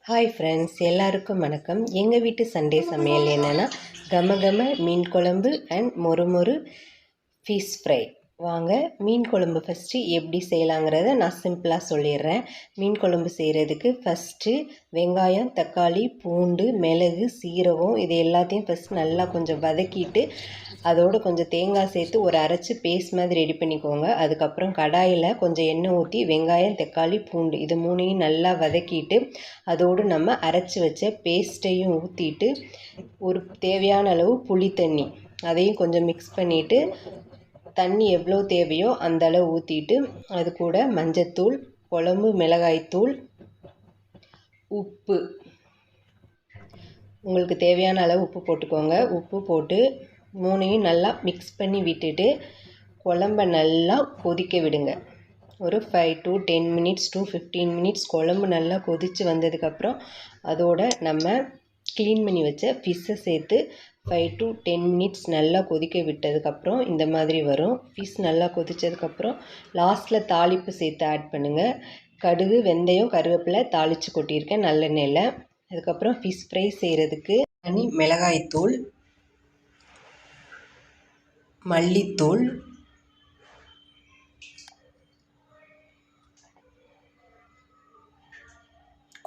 Hi friends, எல்லாருக்கும் வணக்கம். எங்கள் வீட்டு சண்டே சமையல் என்னென்னா கம கம மீன் குழம்பு அண்ட் மொறு ஃபிஷ் ஃப்ரை. வாங்க மீன் குழம்பு ஃபஸ்ட்டு எப்படி செய்யலாங்கிறத நான் சிம்பிளாக சொல்லிடுறேன். மீன் குழம்பு செய்கிறதுக்கு ஃபஸ்ட்டு வெங்காயம், தக்காளி, பூண்டு, மிளகு, சீரகம் இது எல்லாத்தையும் ஃபஸ்ட் நல்லா கொஞ்சம் வதக்கிட்டு அதோடு கொஞ்சம் தேங்காய் சேர்த்து ஒரு அரைச்சி பேஸ்ட் மாதிரி ரெடி பண்ணிக்கோங்க. அதுக்கப்புறம் கடாயில் கொஞ்சம் எண்ணெய் ஊற்றி வெங்காயம், தக்காளி, பூண்டு இது மூணையும் நல்லா வதக்கிட்டு அதோடு நம்ம அரைச்சி வச்ச பேஸ்ட்டையும் ஊற்றிட்டு ஒரு தேவையான அளவு புளி தண்ணி அதையும் கொஞ்சம் மிக்ஸ் பண்ணிவிட்டு தண்ணி எவ்வளோ தேவையோ அந்த அளவு ஊற்றிட்டு அது கூட மஞ்சத்தூள், குழம்பு மிளகாய்த்தூள், உப்பு உங்களுக்கு தேவையான அளவு உப்பு போட்டுக்கோங்க. உப்பு போட்டு மூணையும் நல்லா மிக்ஸ் பண்ணி விட்டுட்டு குழம்ப நல்லா கொதிக்க விடுங்க. ஒரு 5 to 10 minutes to 15 minutes குழம்பு நல்லா கொதித்து வந்ததுக்கப்புறம் அதோட நம்ம க்ளீன் பண்ணி வச்ச ஃபிஷ்ஷை சேர்த்து 5 to 10 minutes நல்லா கொதிக்க விட்டதுக்கப்புறம் இந்த மாதிரி வரும். ஃபிஷ் நல்லா கொதித்ததுக்கப்புறம் லாஸ்ட்டில் தாளிப்பு சேர்த்து ஆட் பண்ணுங்கள். கடுகு, வெந்தயம், கருவேப்பிலை தாளித்து கொட்டியிருக்கேன் நல்லெண்ணெயில். அதுக்கப்புறம் ஃபிஷ் ஃப்ரை செய்கிறதுக்கு தனி மிளகாய்த்தூள், மல்லித்தூள்,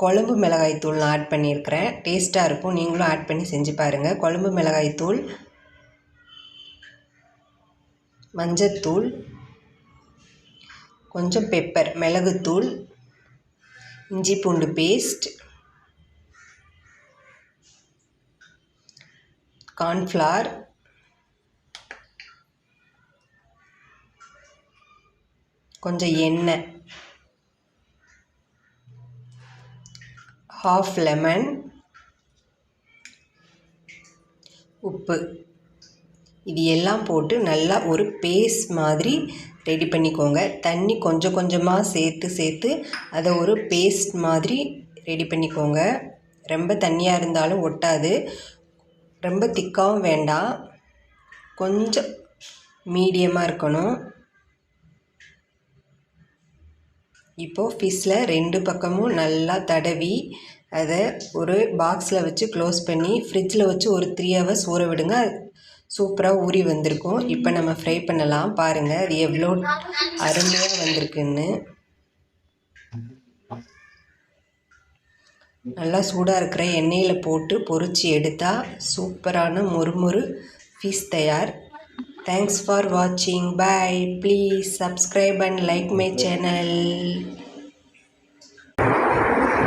குழம்பு மிளகாய்த்தூள் நான் ஆட் பண்ணியிருக்கிறேன். டேஸ்ட்டாக இருக்கும், நீங்களும் ஆட் பண்ணி செஞ்சு பாருங்கள். குழம்பு மிளகாய்த்தூள், மஞ்சத்தூள், கொஞ்சம் பெப்பர், மிளகுத்தூள், இஞ்சி பூண்டு பேஸ்ட், கார்ன்ஃப்ளவர், கொஞ்சம் எண்ணெய், ஹாஃப் லெமன், உப்பு இது எல்லாம் போட்டு நல்லா ஒரு பேஸ்ட் மாதிரி ரெடி பண்ணிக்கோங்க. தண்ணி கொஞ்சம் கொஞ்சமாக சேர்த்து அதை ஒரு பேஸ்ட் மாதிரி ரெடி பண்ணிக்கோங்க. ரொம்ப தண்ணியாக இருந்தாலும் ஒட்டாது, ரொம்ப திக்காகவும் வேண்டாம், கொஞ்சம் மீடியமாக இருக்கணும். இப்போது ஃபிஷ்ஷில் 2 பக்கமும் நல்லா தடவி அதை ஒரு பாக்ஸில் வச்சு க்ளோஸ் பண்ணி ஃப்ரிட்ஜில் வச்சு ஒரு 3 hours ஊற விடுங்க. சூப்பராக ஊறி வந்திருக்கும். இப்போ நம்ம ஃப்ரை பண்ணலாம். பாருங்கள் அது எவ்வளோ அருமையாக வந்திருக்குன்னு. நல்லா சூடாக இருக்கிற எண்ணெயில் போட்டு பொரிச்சு எடுத்தால் சூப்பரான மொறு ஃபிஷ் தயார். Thanks for watching. Bye. Please subscribe and like my channel.